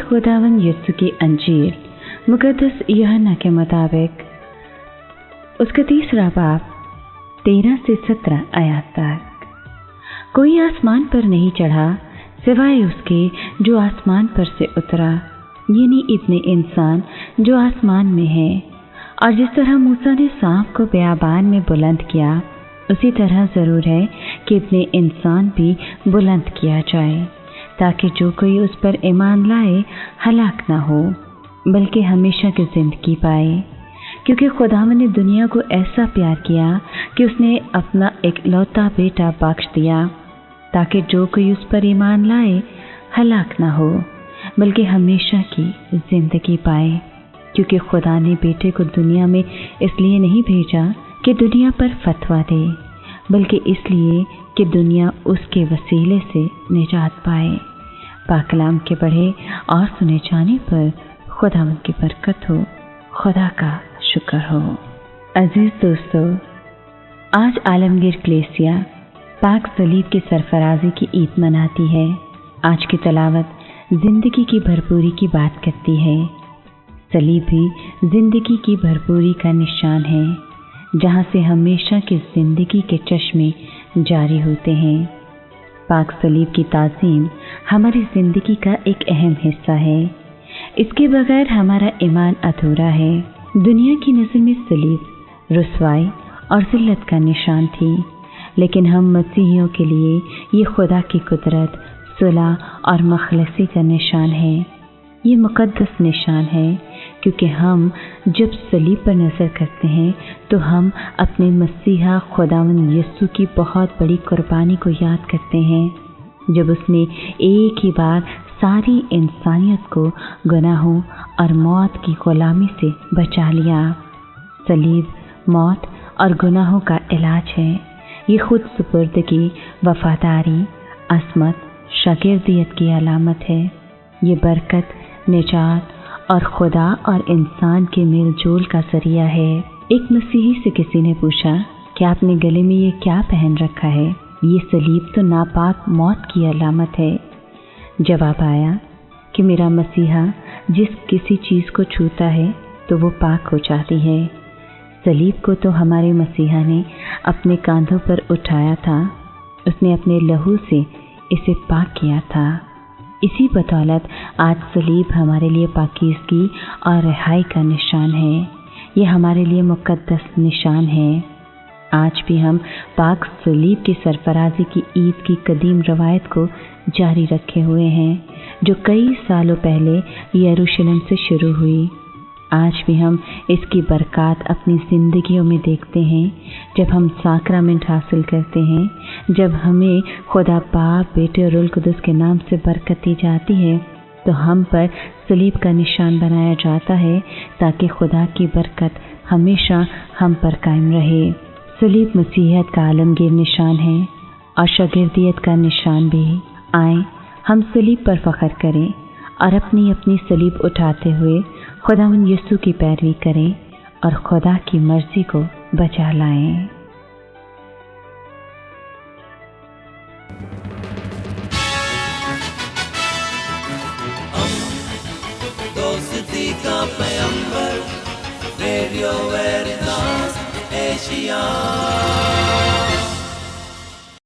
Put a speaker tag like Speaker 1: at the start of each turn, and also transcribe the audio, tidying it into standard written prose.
Speaker 1: खुदावंद यीशु की अंजील मुकद्दस यूहन्ना के मुताबिक उसका 3 बाब 13 से 17 आयत तक। कोई आसमान पर नहीं चढ़ा सिवाय उसके जो आसमान पर से उतरा, यानी इब्ने इंसान जो आसमान में है। और जिस तरह मूसा ने सांप को बियाबान में बुलंद किया, उसी तरह ज़रूर है कि इब्ने इंसान भी बुलंद किया जाए, ताकि जो कोई उस पर ईमान लाए हलाक ना हो बल्कि हमेशा की ज़िंदगी पाए। क्योंकि खुदावंद ने दुनिया को ऐसा प्यार किया कि उसने अपना इकलौता बेटा बख्श दिया, ताकि जो कोई उस पर ईमान लाए हलाक ना हो बल्कि हमेशा की ज़िंदगी पाए। क्योंकि खुदा ने बेटे को दुनिया में इसलिए नहीं भेजा कि दुनिया पर फतवा दे, बल्कि इसलिए कि दुनिया उसके वसीले से निजात पाए। पाक कलाम के पढ़े और सुने जाने पर खुदावंद की बरकत हो, खुदा का शुक्र हो। अजीज दोस्तों, आज आलमगीर कलीसिया पाक सलीब की सरफराजी की ईद मनाती है। आज की तलावत ज़िंदगी की भरपूरी की बात करती है। सलीब भी ज़िंदगी की भरपूरी का निशान है, जहाँ से हमेशा की ज़िंदगी के चश्मे जारी होते हैं। पाक सलीब की ताज़ीम हमारी ज़िंदगी का एक अहम हिस्सा है। इसके बगैर हमारा ईमान अधूरा है। दुनिया की नज़र में सलीब रुसवाई और ज़िल्लत का निशान थी, लेकिन हम मसीहियों के लिए ये खुदा की कुदरत, सुलह और मखलसी का निशान है। ये मुक़द्दस निशान है, क्योंकि हम जब सलीब पर नज़र करते हैं तो हम अपने मसीहा खुदावंद यीशु की बहुत बड़ी कुर्बानी को याद करते हैं, जब उसने एक ही बार सारी इंसानियत को गुनाहों और मौत की गुलामी से बचा लिया। सलीब मौत और गुनाहों का इलाज है। ये खुद सुपुर्दगी, वफादारी, असमत, शागिर्दियत की अलामत है। ये बरकत, निजात और खुदा और इंसान के मेल जोल का ज़रिया है। एक मसीही से किसी ने पूछा कि आपने गले में ये क्या पहन रखा है? ये सलीब तो नापाक मौत की अलामत है। जवाब आया कि मेरा मसीहा जिस किसी चीज़ को छूता है तो वो पाक हो जाती है। सलीब को तो हमारे मसीहा ने अपने कांधों पर उठाया था। उसने अपने लहू से इसे पाक किया था। इसी बदौलत आज सलीब हमारे लिए पाकीज़गी और रिहाई का निशान है। ये हमारे लिए मुक़द्दस निशान है। आज भी हम पाक सलीब की सरफराजी की ईद की कदीम रवायत को जारी रखे हुए हैं, जो कई सालों पहले यरूशलेम से शुरू हुई। आज भी हम इसकी बरक़ात अपनी ज़िंदगियों में देखते हैं, जब हम साक्रामेंट हासिल करते हैं, जब हमें खुदा बाप, बेटे और रूह कुदस के नाम से बरकत दी जाती है, तो हम पर सलीब का निशान बनाया जाता है, ताकि खुदा की बरकत हमेशा हम पर कायम रहे। सलीब मसीहत का आलमगीर निशान है और शागिर्दियत का निशान भी। आए हम सलीब पर फ़ख्र करें और अपनी अपनी सलीब उठाते हुए खुदावंद यीशु की पैरवी करें और खुदा की मर्ज़ी को बचा लाएं।
Speaker 2: दोस्ती का पैगंबर, रेडियो वेरितास एशिया।